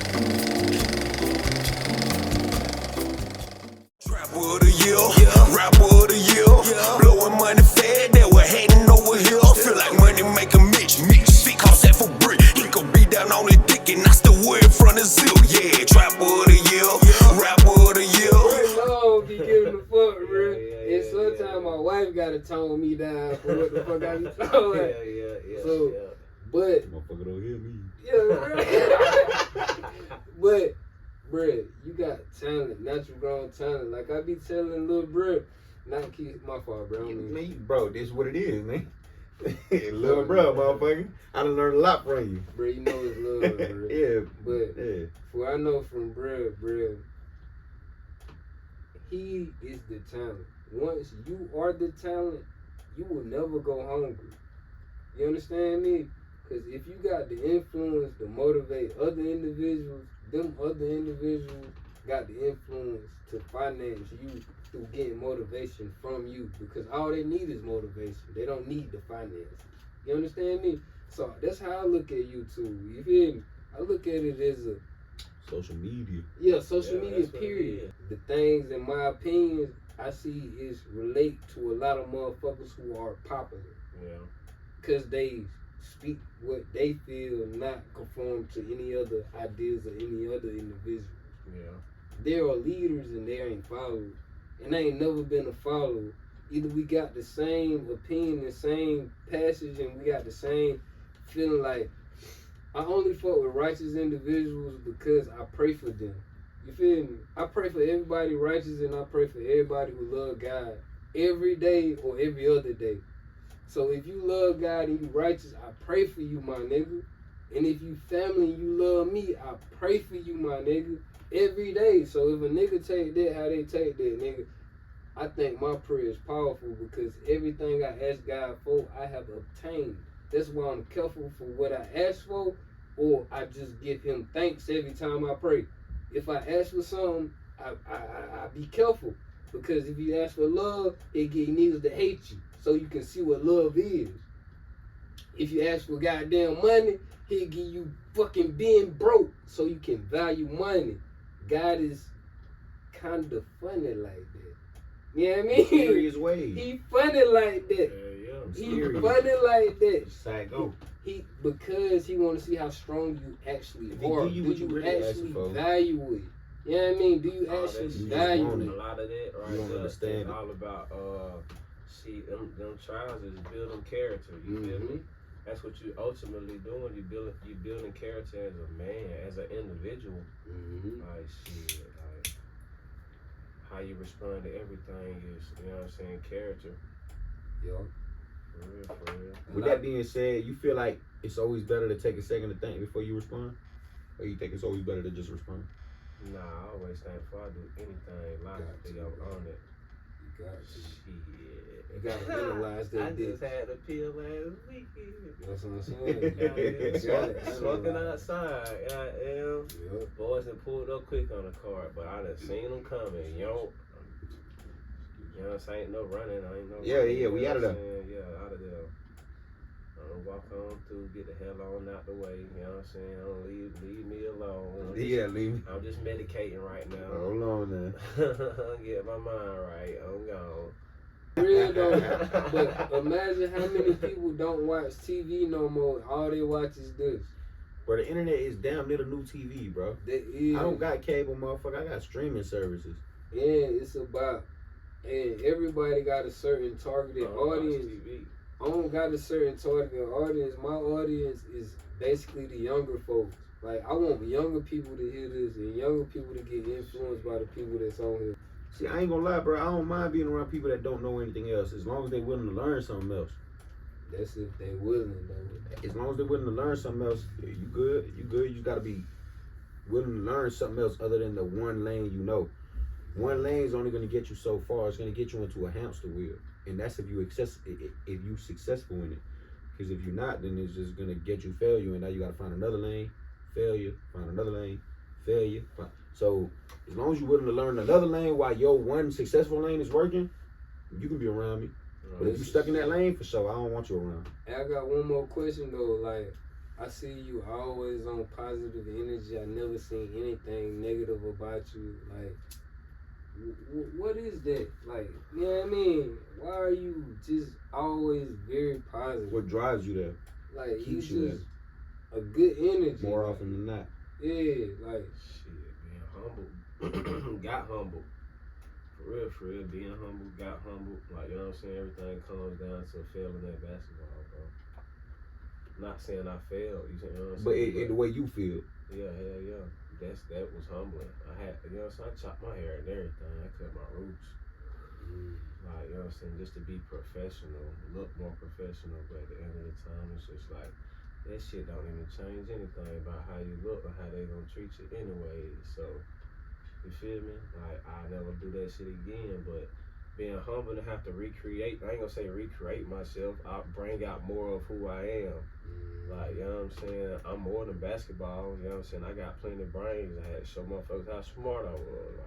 Rapper of the year, rapper of the year, blowing money fed, they were hating over here. Feel like money make a mix, feet cost half a brick. He could be down on his dick and I still wear in front of zip. Yeah, trapper of the year, rapper of the year. Lord be giving the fuck, bro. And sometimes my wife gotta tone me down for what the fuck I be talking. So, but motherfucker don't hear me. But, bruh, you got talent, natural grown talent. Like I be telling little bruh, not keep my fault, bro. Bro, this is what it is, man. Little bro, motherfucker. I done learned a lot from you. Bro, you know it's love, bro. Yeah. But for I know from bruh, he is the talent. Once you are the talent, you will never go hungry. You understand me? Because if you got the influence to motivate other individuals, them other individuals got the influence to finance you through getting motivation from you. Because all they need is motivation. They don't need the finances. You understand me? So that's how I look at YouTube. You feel me? I look at it as a social media. Yeah, social media, period. The things, in my opinion, I see is relate to a lot of motherfuckers who are popular. Yeah. Because they speak what they feel, not conform to any other ideas or any other individuals. Yeah. There are leaders and there ain't followers. And I ain't never been a follower. Either we got the same opinion, the same passage, and we got the same feeling. Like, I only fuck with righteous individuals because I pray for them. You feel me? I pray for everybody righteous and I pray for everybody who love God every day or every other day. So if you love God and you righteous, I pray for you, my nigga. And if you family and you love me, I pray for you, my nigga, every day. So if a nigga take that, how they take that, nigga, I think my prayer is powerful because everything I ask God for, I have obtained. That's why I'm careful for what I ask for, or I just give him thanks every time I pray. If I ask for something, I be careful. Because if you ask for love, he needs to hate you so you can see what love is. If you ask for goddamn money, he'll give you fucking being broke so you can value money. God is kind of funny like that. You know what I mean? Serious ways. He funny like that. He funny like that. Psycho. Because he want to see how strong you actually are. Do you really actually value it? You know what I mean? Do you actually value it? A lot of that right there is all about see them trials is building character. You feel me? That's what you ultimately doing. You building character as a man, as an individual. Like shit, like how you respond to everything is, you know what I'm saying, character. Yeah. For real. With that being said, you feel like it's always better to take a second to think before you respond? Or you think it's always better to just respond? Nah, I always think before I do anything, logically, I'm on it. You got to. Shit. You got to realize that I just had a pill last weekend. That's what I'm saying. Smoking outside. I am. Boys done pulled up quick on the cart, but I done seen them coming. You know what I'm saying? Ain't no running. I ain't no running, yeah, we out of there. Yeah, out of there. Walk on through, get the hell on out the way. You know what I'm saying? Don't leave me alone. Leave me. I'm just medicating right now. Hold on, man. Get my mind right. I'm gone. Real though, but imagine how many people don't watch TV no more. All they watch is this. Bro, the internet is damn near the new TV, bro. I don't got cable, motherfucker. I got streaming services. Yeah, it's about, and everybody got a certain targeted audience. I don't got a certain targeted audience. My audience is basically the younger folks. Like, I want younger people to hear this and younger people to get influenced by the people that's on here. See, I ain't gonna lie, bro. I don't mind being around people that don't know anything else, as long as they're willing to learn something else. That's if they willing, though. As long as they're willing to learn something else, you good. You good. You gotta be willing to learn something else other than the one lane you know. One lane is only gonna get you so far. It's gonna get you into a hamster wheel, and that's if you successful in it. Because if you're not, then it's just gonna get you failure, and now you gotta find another lane, failure, find another lane, failure. So as long as you're willing to learn another lane while your one successful lane is working, you can be around me. But if you're stuck in that lane, for sure, I don't want you around. And I got one more question though. Like, I see you always on positive energy. I never seen anything negative about you. Like, what is that? Like, you know what I mean? Why are you just always very positive? What drives you there? Like, you Keeps you just a good energy. more often than not. Yeah, like Shit, being humble. Got humble. For real, being humble, got humble. Like, you know what I'm saying? Everything comes down to failing at basketball, bro. Not saying I failed, you know what I'm But saying? in the way you feel. Yeah, hell yeah. That was humbling. I had, you know what I'm saying? I chopped my hair and everything. I cut my roots. Like, you know what I'm saying? Just to be professional, look more professional. But at the end of the time, it's just like, that shit don't even change anything about how you look or how they gonna treat you anyway. So, you feel me? Like, I never do that shit again. But being humble to have to recreate, I ain't gonna say recreate myself. I'll bring out more of who I am. Like, you know what I'm saying? I'm more than basketball. You know what I'm saying? I got plenty of brains. I had to show motherfuckers how smart I was.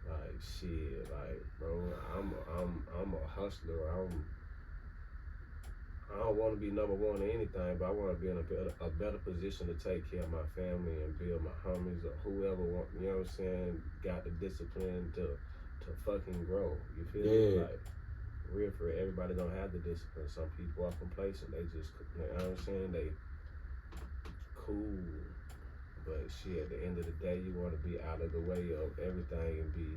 Like shit. Like, bro, I'm a hustler. I don't want to be number one in anything, but I want to be in a better position to take care of my family and build my homies or whoever want. You know what I'm saying? Got the discipline to fucking grow. You feel me? Like, real for real, everybody don't have the discipline. Some people are complacent. They just, you know what I'm saying? They cool. But shit, at the end of the day, you want to be out of the way of everything and be,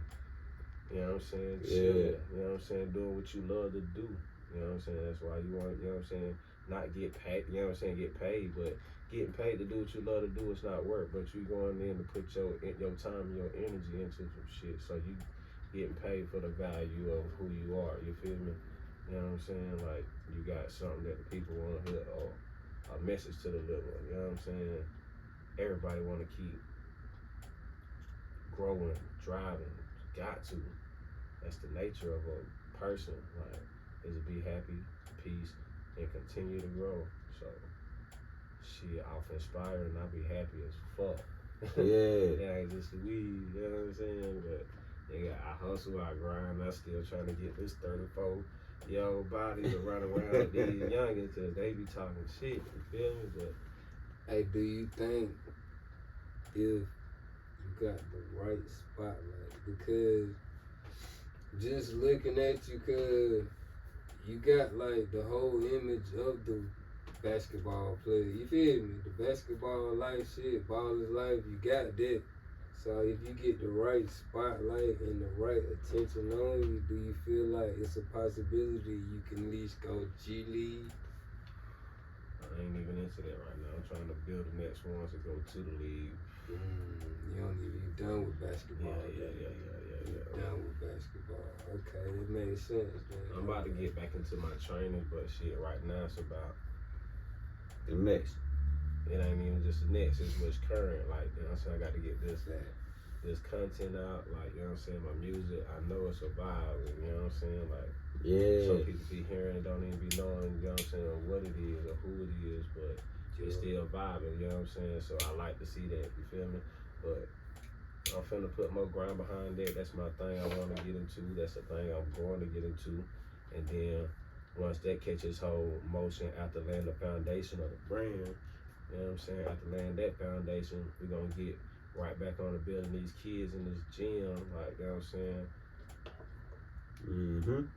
you know what I'm saying? Chilling. You know what I'm saying? Doing what you love to do. You know what I'm saying? That's why you want, you know what I'm saying? Not get paid, you know what I'm saying? Get paid, but getting paid to do what you love to do is not work. But you going in to put your time and your energy into some shit. So you getting paid for the value of who you are. You feel me? You know what I'm saying? Like, you got something that the people want to hear or a message to deliver. You know what I'm saying? Everybody want to keep growing, driving. Got to. That's the nature of a person. Like, is to be happy, peace, and continue to grow. So, shit, off inspired and I be happy as fuck. Yeah. That ain't just weed, you know what I'm saying? But nigga, I hustle, I grind, I still trying to get this 34-year-old body to run around with these youngins because they be talking shit, you feel me? But hey, do you think if you got the right spotlight? Because just looking at you, cause you got like the whole image of the basketball player. You feel me? The basketball life shit, baller's life, you got that. So if you get the right spotlight and the right attention on you, do you feel like it's a possibility you can at least go G League? I ain't even into that right now. I'm trying to build the next one to go to the league. You don't even, you done with basketball. Yeah. Done with basketball. Okay, it made sense. Then. I'm about to get back into my training, but shit, right now it's about The next. it ain't even just the next, it's what's current. Like, you know what I'm saying? I got to get this content out. Like, you know what I'm saying? My music, I know it's a vibe. You know what I'm saying? Like, some people be hearing it, don't even be knowing, you know what I'm saying, what it is or who it is, but it's still vibing, you know what I'm saying? So I like to see that, you feel me? But I'm finna put more ground behind that. That's my thing I want to get into. That's the thing I'm going to get into. And then once that catches hold motion after laying the foundation of the brand, you know what I'm saying? After laying that foundation, we're going to get right back on to building these kids in this gym. Like, you know what I'm saying? Mm-hmm.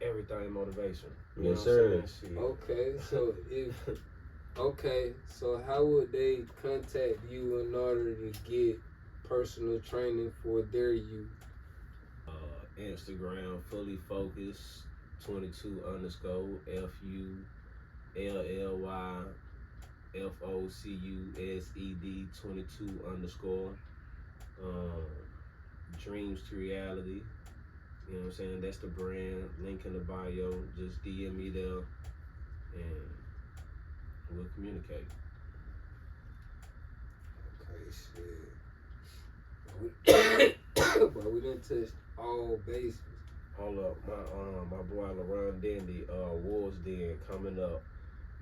Everything motivation. You Yes, know sir. what I'm saying? Okay, so so how would they contact you in order to get personal training for their youth? Instagram, fully focused, 22 underscore FULLYFOCUSED 22 underscore. Dreams to reality. You know what I'm saying? That's the brand. Link in the bio. Just DM me there and we'll communicate. Okay, shit. But we didn't touch all bases. Hold up, my boy LaRon Dandy, Wolves Den coming up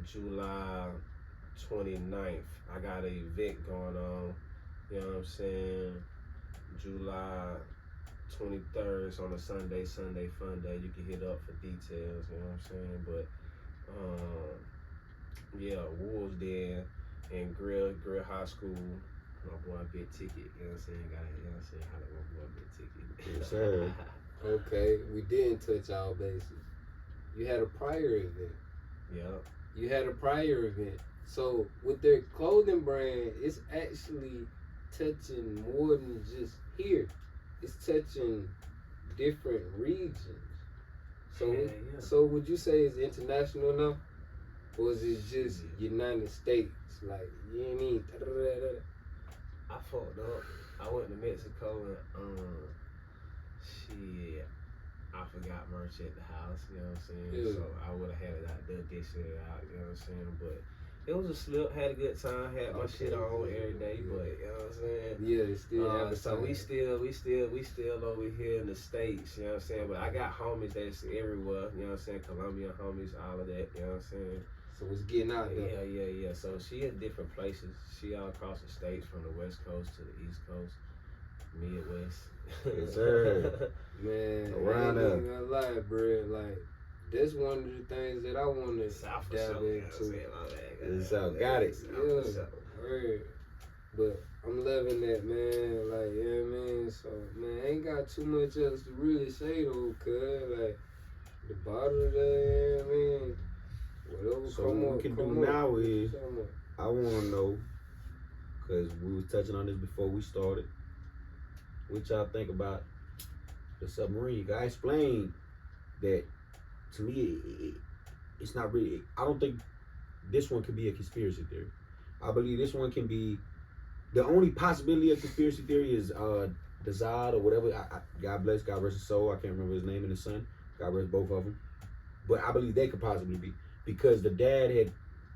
July 29th. I got an event going on, you know what I'm saying? July 23rd, it's on a Sunday fun day. You can hit up for details, you know what I'm saying? But Yeah, Wolves Den and Grill High School. My boy Big Ticket, you know what I'm saying? Got it, you know what I'm saying? How my boy Big Ticket. Yes, sir. Okay, we didn't touch all bases. You had a prior event. Yep. You had a prior event. So with their clothing brand, it's actually touching more than just here. It's touching different regions. So Yeah. so would you say it's international now? Or is it just United States? Like, you ain't mean I fucked up. I went to Mexico and shit, I forgot merch at the house, you know what I'm saying? Yeah. So I would have had it out there, dishing it out, you know what I'm saying? But it was a slip, had a good time, had my shit on every day, but you know what I'm saying? Yeah, it's still So we still over here in the States, you know what I'm saying? But I got homies that's everywhere, you know what I'm saying? Colombian homies, all of that, you know what I'm saying? So it's getting out there. Yeah. So she in different places. She all across the states, from the West Coast to the East Coast, Midwest. Yes, sir. Man, Around I up. ain't gonna lie, bro. Like, that's one of the things that I want to South for dabble sure, you know what I'm into. saying? My bad. It's out. Got it. South for sure. Word. But I'm loving that, man. Like, you know what I mean? So, man, I ain't got too much else to really say, though, cuz, like, the bottle of that, I mean, whatever So come what up, we can come do up. now is, Come up. I want to know, because we was touching on this before we started, what y'all think about the submarine? I explained that, to me, it's not really, I don't think this one could be a conspiracy theory. I believe this one can be, the only possibility of conspiracy theory is the Zod or whatever. God bless, God rest his soul. I can't remember his name and his son. God rest both of them. But I believe they could possibly be, because the dad had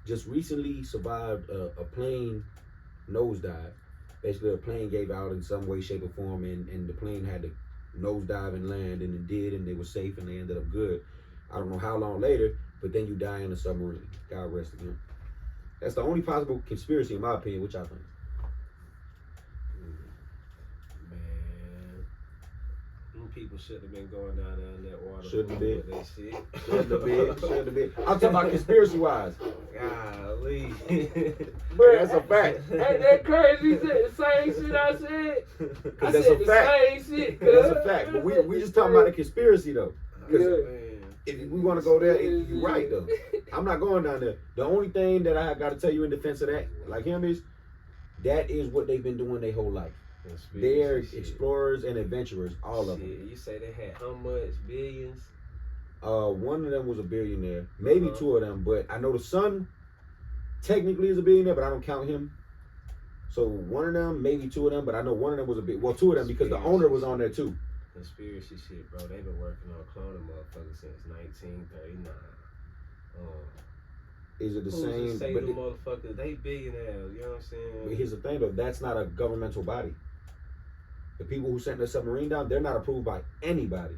just recently survived a plane nosedive. Basically, a plane gave out in some way, shape, or form, and the plane had to nosedive and land, and it did, and they were safe, and they ended up good. I don't know how long later, but then you die in a submarine. God rest again. That's the only possible conspiracy, in my opinion. What y'all think? Man, them people should have been going down there in that water. Shouldn't have pool been. with that shit. Shouldn't have been. Shouldn't have been. I'm talking about conspiracy-wise. Golly. Bruh, That's a fact. Ain't that crazy? You said the same shit I said. I That's said a fact. the same shit. That's a fact. But we just talking about a conspiracy, though. Because Man. if we want to go there, you're right, though. I'm not going down there. The only thing that I got to tell you in defense of that, like him, is that is what they've been doing their whole life. They're Conspiracy shit. explorers and adventurers, all of them. Shit, you say they had how much? Billions? One of them was a billionaire, maybe two of them, but I know the son technically is a billionaire, but I don't count him. So one of them, maybe two of them, but I know one of them was two of them, because the owner was on there too. Conspiracy shit, bro. They've been working on cloning motherfuckers since 1939. Is it the Who's same? to say But, them motherfuckers, they billionaires, you know what I'm saying? but here's the thing, though. That's not a governmental body. The people who sent the submarine down, they're not approved by anybody.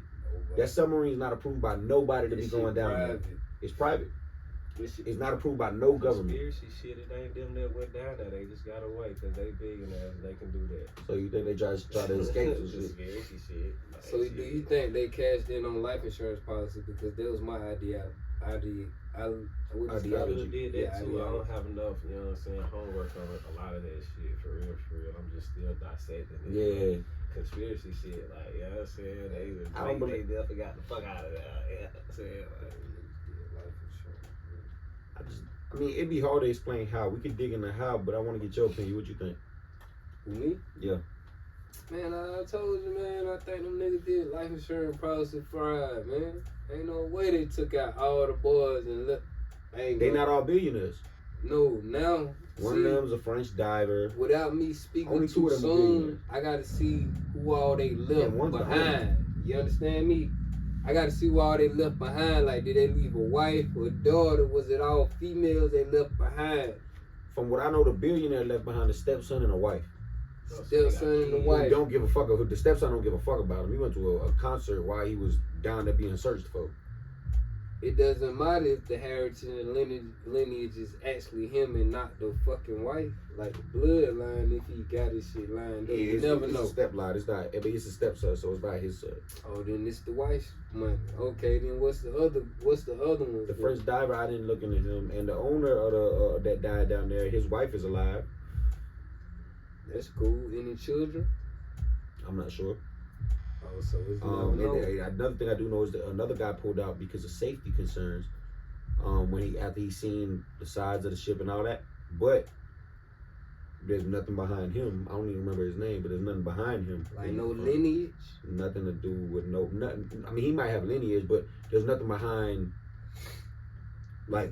That submarine's not approved by nobody to be going down there. It's private. It's not approved by no government. Conspiracy shit, it ain't them that went down there. They just got away because they billionaires. They can do that. So you think they try to escape and shit? Conspiracy shit. So do you think they cashed in on life insurance policy? Because that was my idea. I would have did that too. I don't have enough, you know what I'm saying, homework on a lot of that shit, for real. I'm just still dissecting it. Yeah. Conspiracy shit, like, you know what I'm saying? They definitely got the fuck out of there. You know what I'm saying? I mean, it'd be hard to explain how. We could dig into how, but I want to get your opinion. What you think? Me? Yeah. Man, I told you, man, I think them niggas did life insurance policy fraud, man. Ain't no way they took out all the boys and look. They not all billionaires. No, now. One of them's a French diver. Without me speaking Only two too of them soon, I gotta see who all they left behind. You understand me? I gotta see who all they left behind. Like, did they leave a wife or a daughter? Was it all females they left behind? From what I know, the billionaire left behind a stepson and a wife. Stepson and the wife. Don't give a fuck. The stepson don't give a fuck about him. He went to a concert while he was down there being searched for. it doesn't matter if the heritage and lineage is actually him and not the fucking wife. Like the bloodline, if he got his shit lined up, you never know. It's a step line. It's not. I mean, it's a stepson, so it's not his son. Oh, then it's the wife's money. Okay, then what's the other one? The first diver, I didn't look into him, and the owner of the that died down there, his wife is alive. That's cool. Any children? I'm not sure. Oh, so it's Another thing I do know is that another guy pulled out because of safety concerns. After he seen the sides of the ship and all that, but there's nothing behind him. I don't even remember his name, but there's nothing behind him. Like no lineage. Nothing to do with nothing. I mean, he might have lineage, but there's nothing behind. Like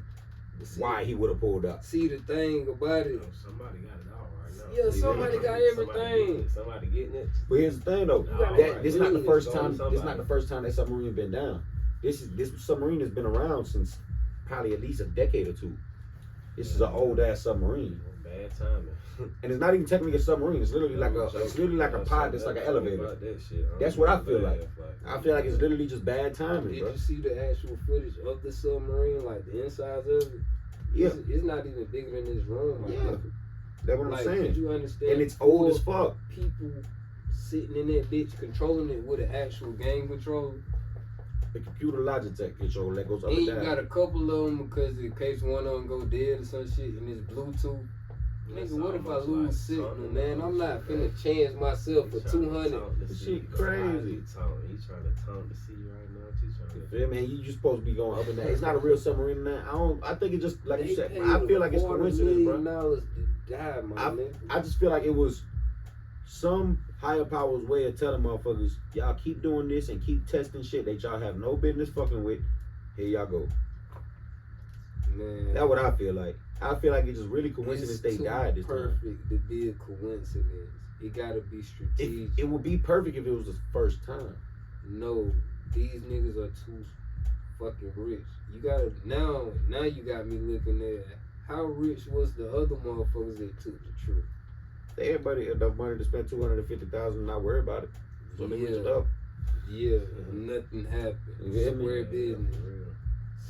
why he would have pulled out. See the thing about it. Somebody got it all right now. Yeah, somebody got everything. Somebody getting it. But here's the thing though, this is not the first time. This is not the first time that submarine been down. This submarine has been around since probably at least a decade or two. This is an old ass submarine. Bad timing. And it's not even technically a submarine. It's literally like a pod that's like an elevator. That's what I feel like. I feel like it's literally just bad timing, Did bro. you see the actual footage of the submarine, like the insides of it? Yeah. It's not even bigger than this room. Like, Yeah. That's what I'm like, saying. Did you understand? And it's old as fuck. People sitting in that bitch controlling it with an actual game control. The computer Logitech control that goes up And and you down. got a couple of them because in case one of them go dead or some shit and it's Bluetooth. Nigga, what if I lose signal, man? I'm not finna chance myself for 200. This shit crazy. He's trying to taunt the sea right now. You feel me? You just supposed to be going up and down. It's not a real submarine now. I think it just like you said. I feel like it's coincidence, bro. $250 million to die, my nigga. I just feel like it was some higher power's way of telling motherfuckers, y'all keep doing this and keep testing shit that y'all have no business fucking with. Here y'all go. Man, That's what I feel like. I feel like it's just really coincidence they died this time. Perfect to be a coincidence. It gotta be strategic. It would be perfect if it was the first time. No, these niggas are too fucking rich. You gotta now you got me looking at how rich was the other motherfuckers that took the trip. Everybody enough money to spend $250,000 and not worry about it. So they rich up. Yeah, nothing happened. Yeah, Square business.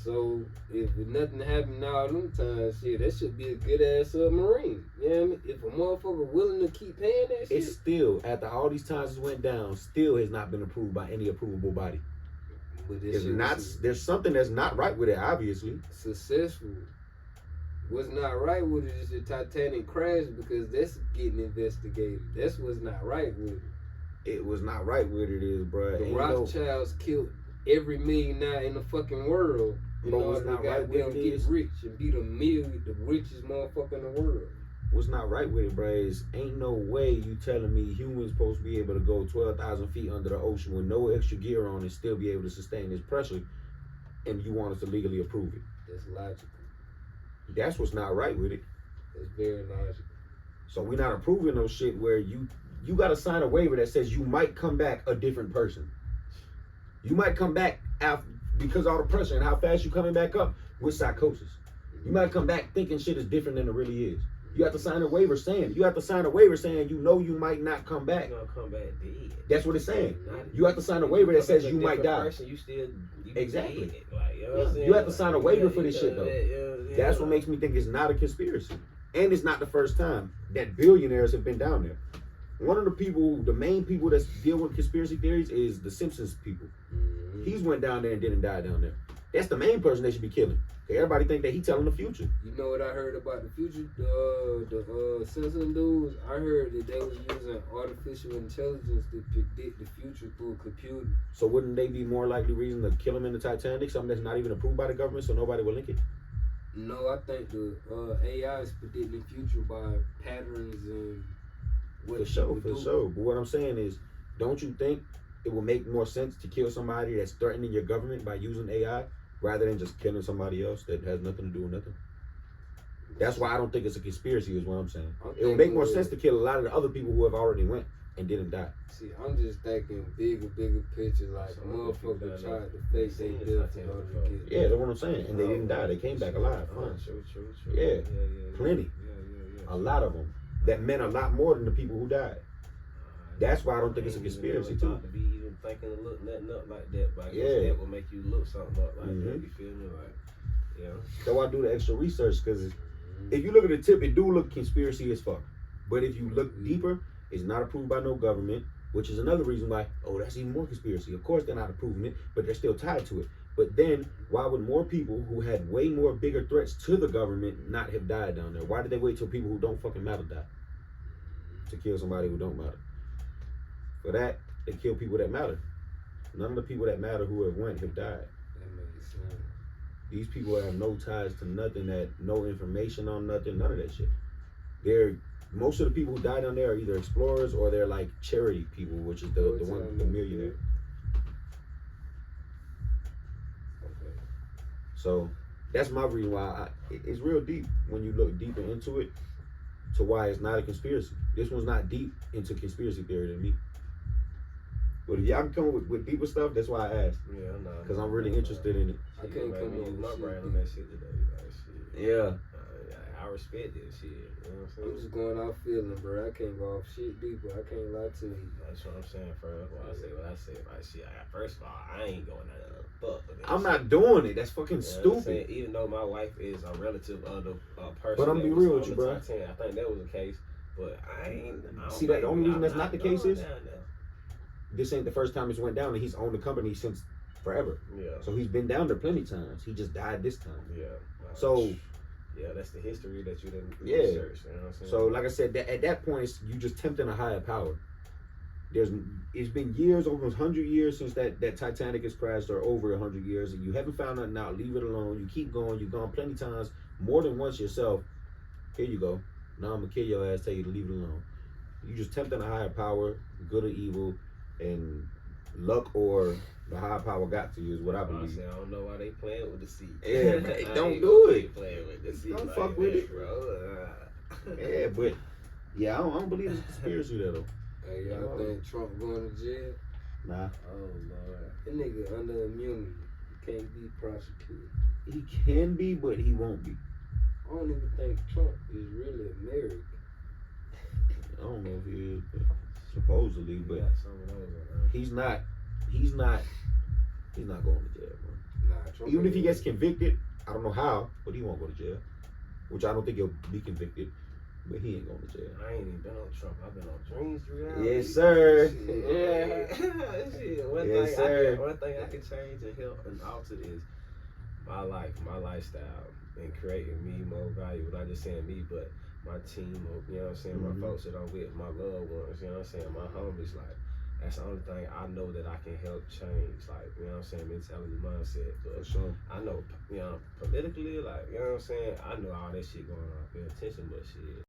So if nothing happened all them times, shit, that should be a good ass submarine. You know what I mean? If a motherfucker willing to keep paying that shit. It's still, after all these times it went down, still has not been approved by any approvable body. But this It's shit not. was There's something that's not right with it, obviously. successful. What's not right with it is the Titanic crash because that's getting investigated. That's what's not right with it. It was not right with it is, bruh. The And Rothschilds killed every millionaire in the fucking world in But order what's to not right with goddamn it get is- rich and be the richest motherfucker in the world. what's not right with it, bruh, is ain't no way you telling me humans supposed to be able to go 12,000 feet under the ocean with no extra gear on and still be able to sustain this pressure, and you want us to legally approve it. That's logical. That's what's not right with it. That's very logical. So we're not approving no shit where you got to sign a waiver that says you might come back a different person. You might come back after, because of all the pressure and how fast you coming back up with psychosis. You might come back thinking shit is different than it really is. You have to sign a waiver saying you know you might not come back. You're gonna come back dead. That's what it's saying. You have to sign a waiver that says you might die. Person, you Exactly. dead. Like, you know what I'm saying? You have to sign a waiver for this shit though. Yeah. That's what makes me think it's not a conspiracy. And it's not the first time that billionaires have been down there. One of the main people that deal with conspiracy theories is the Simpsons people. He's went down there and didn't die down there. That's the main person they should be killing. Everybody think that he telling the future. You know what I heard about the future? The Simpson dudes, I heard that they was using artificial intelligence to predict the future through a computer. So wouldn't they be more likely reason to kill him in the Titanic? Something that's not even approved by the government, so nobody will link it. No, I think the AI is predicting the future by patterns and what For sure. do. But what I'm saying is, don't you think it will make more sense to kill somebody that's threatening your government by using AI rather than just killing somebody else that has nothing to do with nothing? That's why I don't think it's a conspiracy is what I'm saying. It will make more sense to kill a lot of the other people who have already went and didn't die. See, I'm just thinking bigger picture, like motherfucker tried to fake they death in order to get. Yeah, that's what I'm saying. And they didn't die. They came back alive. Fine. True. Yeah. Plenty. Yeah. A lot of them. That meant a lot more than the people who died. That's why I don't think it's a conspiracy too. To be even thinking to look nothing up like that, but I guess Yeah. that will make you look something up like that. Mhm. You feel me? Like, yeah. That's why I do the extra research, because if you look at the tip, it do look conspiracy as fuck. But if you look deeper, it's not approved by no government, which is another reason why, oh, that's even more conspiracy. Of course they're not approving it, but they're still tied to it. But then, why would more people who had way more bigger threats to the government not have died down there? Why did they wait till people who don't fucking matter die to kill somebody who don't matter? For that, they kill people that matter. None of the people that matter who have went have died. That makes sense. These people have no ties to nothing, that no information on nothing, none of that shit. Most of the people who die down there are either explorers or they're like charity people, which is the millionaire. Okay. So that's my reason why it's real deep when you look deeper into it, to why it's not a conspiracy. This one's not deep into conspiracy theory to me. But if y'all can come with deeper stuff, that's why I asked. Yeah, no. Because I'm really interested in it. I can't come up with my shit. brain on that shit today. Like, shit. Yeah. I respect that shit. You know what I'm saying? I'm just going off feeling, bro. I can't go off shit deeper. I can't lie to you. That's what I'm saying, first. That's why I say what I say. Like, shit, first of all, I ain't going out there. Fuck with that I'm shit. not doing it. That's fucking You know what I'm stupid. saying? Even though my wife is a relative of the person, But I'm that be was real on with you, the bro. Titanic, I think that was the case. But I don't See, that the only reason I'm that's not the case going is- down there. This ain't the first time it's went down, and he's owned the company since forever. Yeah. So he's been down there plenty times. He just died this time. Yeah. So yeah, that's the history that you didn't Yeah. research. You know what I'm saying? So, like I said, at that point, you just tempting a higher power. It's been years, almost 100 years since that Titanic has crashed, or over 100 years, and you haven't found nothing out. Leave it alone. You keep going. You've gone plenty times, more than once yourself. Here you go. Now I'm gonna kill your ass. Tell you to leave it alone. You just tempting a higher power, good or evil, and luck or the higher power got to you is what I believe. I don't know why they playing with the seat. Yeah, man, I don't ain't do gonna it. be playing with the seat. Don't like fuck with that, it. bro. Yeah, but yeah, I don't believe it's a conspiracy there though. Hey, y'all think Trump going to jail? Nah, Oh Lord. That nigga under immunity. He can't be prosecuted. he can be, but he won't be. I don't even think Trump is really American. I don't know if he is, but supposedly, but got some of those on Earth. he's not going to jail, bro. Nah, Trump. Even if he gets convicted, I don't know how, but he won't go to jail. Which I don't think he'll be convicted, but he ain't going to jail. I ain't even been on Trump. I've been on Dreams Yes, sir. Yeah. Shit. One thing I can change and help and alter is my life, my lifestyle, and creating me more value. Not just saying me, but my team, you know what I'm saying, Mhm. my folks that I'm with, my loved ones, you know what I'm saying, my homies, like, that's the only thing I know that I can help change, like, you know what I'm saying, mentality, mindset, For but sure. I know, you know, politically, like, you know what I'm saying, I know all that shit going on, pay attention, but shit,